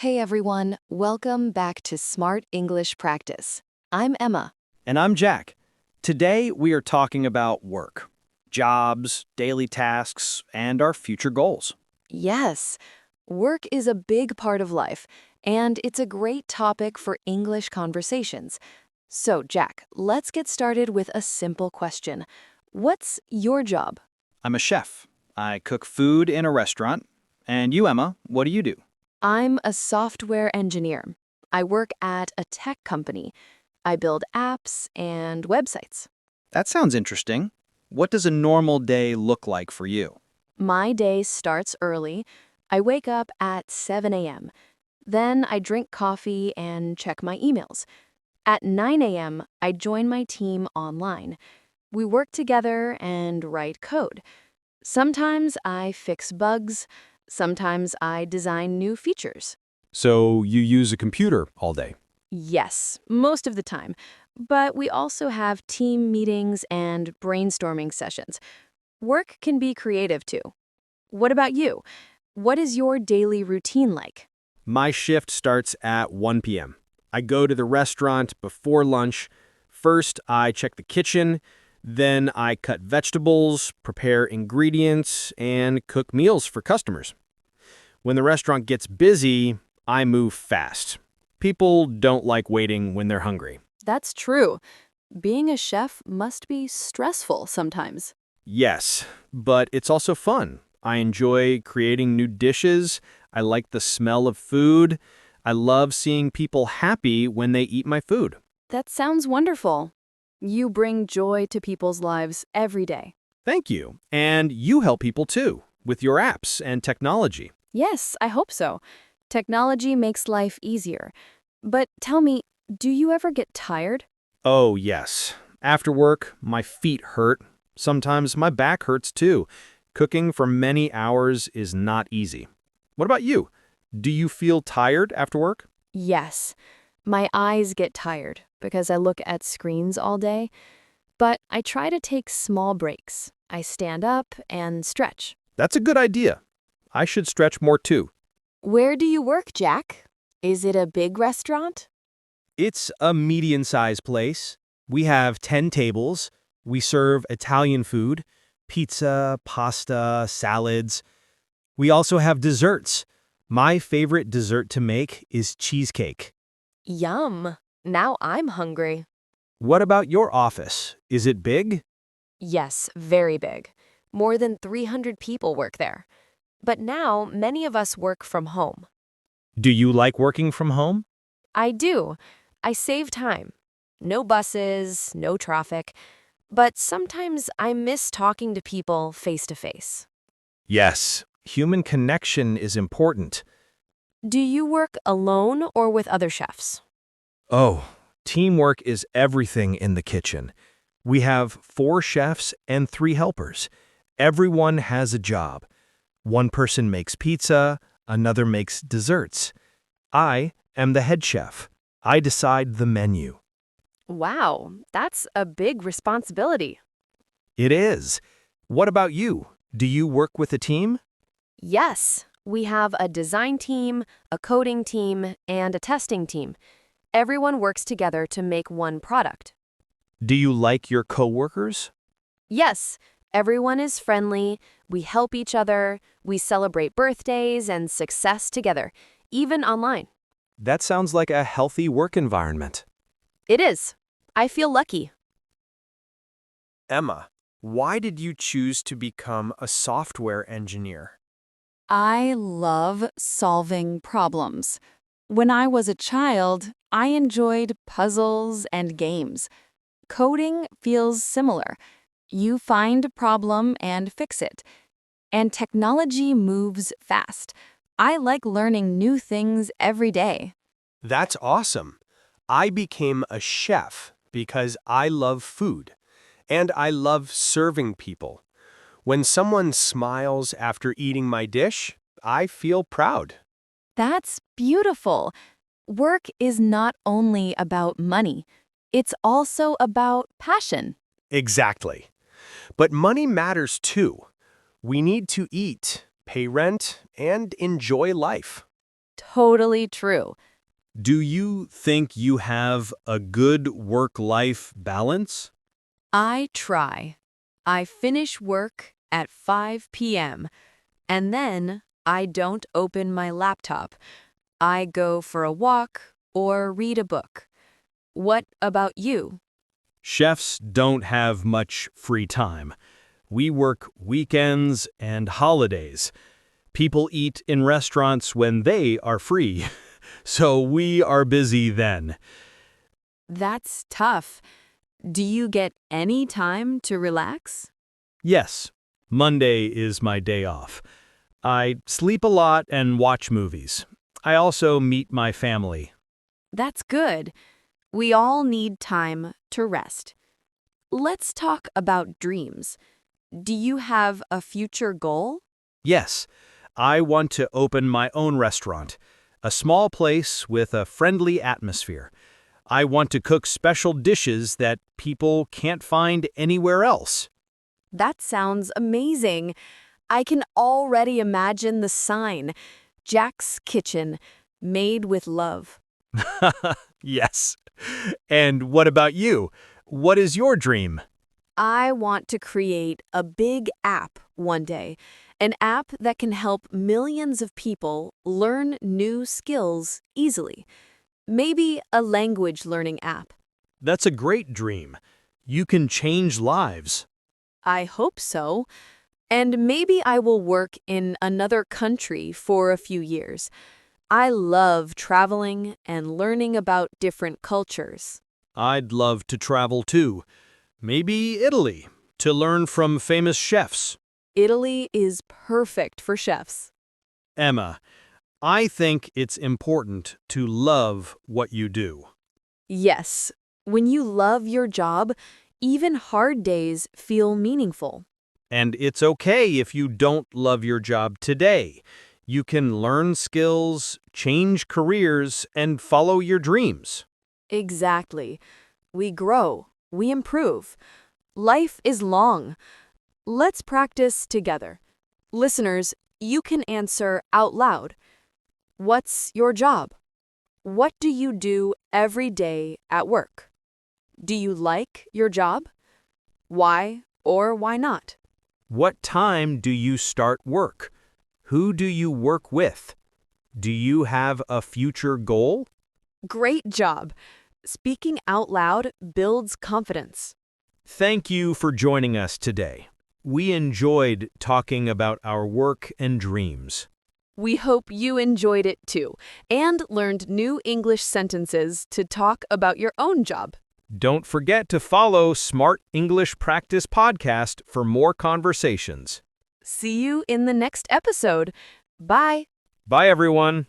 Hey everyone, welcome back to Smart English Practice. I'm Emma. And I'm Jack. Today we are talking about work, jobs, daily tasks, and our future goals. Yes, work is a big part of life, and it's a great topic for English conversations. So, Jack, let's get started with a simple question. What's your job? I'm a chef. I cook food in a restaurant. And you, Emma, what do you do? I'm a software engineer. I work at a tech company. I build apps and websites. That sounds interesting. What does a normal day look like for you? My day starts early. I wake up at 7 a.m. Then I drink coffee and check my emails. At 9 a.m., I join my team online. We work together and write code. Sometimes I fix bugs. Sometimes I design new features. So you use a computer all day? Yes, most of the time. But we also have team meetings and brainstorming sessions. Work can be creative too. What about you? What is your daily routine like? My shift starts at 1 p.m. I go to the restaurant before lunch. First, I check the kitchen. Then I cut vegetables, prepare ingredients, and cook meals for customers. When the restaurant gets busy, I move fast. People don't like waiting when they're hungry. That's true. Being a chef must be stressful sometimes. Yes, but it's also fun. I enjoy creating new dishes. I like the smell of food. I love seeing people happy when they eat my food. That sounds wonderful. You bring joy to people's lives every day. Thank you. And you help people too, with your apps and technology. Yes, I hope so. Technology makes life easier. But tell me, do you ever get tired? Oh, yes. After work, my feet hurt. Sometimes my back hurts too. Cooking for many hours is not easy. What about you? Do you feel tired after work? Yes. My eyes get tired because I look at screens all day. But I try to take small breaks. I stand up and stretch. That's a good idea. I should stretch more too. Where do you work, Jack? Is it a big restaurant? It's a medium-sized place. We have 10 tables. We serve Italian food, pizza, pasta, salads. We also have desserts. My favorite dessert to make is cheesecake. Yum. Now I'm hungry. What about your office? Is it big? Yes, very big. More than 300 people work there. But now many of us work from home. Do you like working from home? I do. I save time. No buses, no traffic. But sometimes I miss talking to people face to face. Yes, human connection is important. Do you work alone or with other chefs? Oh, teamwork is everything in the kitchen. We have 4 chefs and 3 helpers. Everyone has a job. One person makes pizza, another makes desserts. I am the head chef. I decide the menu. Wow, that's a big responsibility. It is. What about you? Do you work with a team? Yes, we have a design team, a coding team, and a testing team. Everyone works together to make one product. Do you like your coworkers? Yes, everyone is friendly, we help each other, we celebrate birthdays and success together, even online. That sounds like a healthy work environment. It is. I feel lucky. Emma, why did you choose to become a software engineer? I love solving problems. When I was a child, I enjoyed puzzles and games. Coding feels similar. You find a problem and fix it. And technology moves fast. I like learning new things every day. That's awesome. I became a chef because I love food, and I love serving people. When someone smiles after eating my dish, I feel proud. That's beautiful. Work is not only about money, it's also about passion. Exactly. But money matters too. We need to eat, pay rent, and enjoy life. Totally true. Do you think you have a good work-life balance? I try. I finish work at 5 p.m. and then I don't open my laptop. I go for a walk or read a book. What about you? Chefs don't have much free time. We work weekends and holidays. People eat in restaurants when they are free, so we are busy then. That's tough. Do you get any time to relax? Yes, Monday is my day off. I sleep a lot and watch movies. I also meet my family. That's good. We all need time to rest. Let's talk about dreams. Do you have a future goal? Yes, I want to open my own restaurant, a small place with a friendly atmosphere. I want to cook special dishes that people can't find anywhere else. That sounds amazing. I can already imagine the sign, Jack's Kitchen, made with love. Yes. And what about you? What is your dream? I want to create a big app one day, an app that can help millions of people learn new skills easily. Maybe a language learning app. That's a great dream. You can change lives. I hope so. And maybe I will work in another country for a few years. I love traveling and learning about different cultures. I'd love to travel too. Maybe Italy, to learn from famous chefs. Italy is perfect for chefs. Emma, I think it's important to love what you do. Yes, when you love your job, even hard days feel meaningful. And it's okay if you don't love your job today. You can learn skills, change careers, and follow your dreams. Exactly. We grow, we improve. Life is long. Let's practice together. Listeners, you can answer out loud. What's your job? What do you do every day at work? Do you like your job? Why or why not? What time do you start work? Who do you work with? Do you have a future goal? Great job. Speaking out loud builds confidence. Thank you for joining us today. We enjoyed talking about our work and dreams. We hope you enjoyed it too and learned new English sentences to talk about your own job. Don't forget to follow Smart English Practice Podcast for more conversations. See you in the next episode. Bye. Bye, everyone.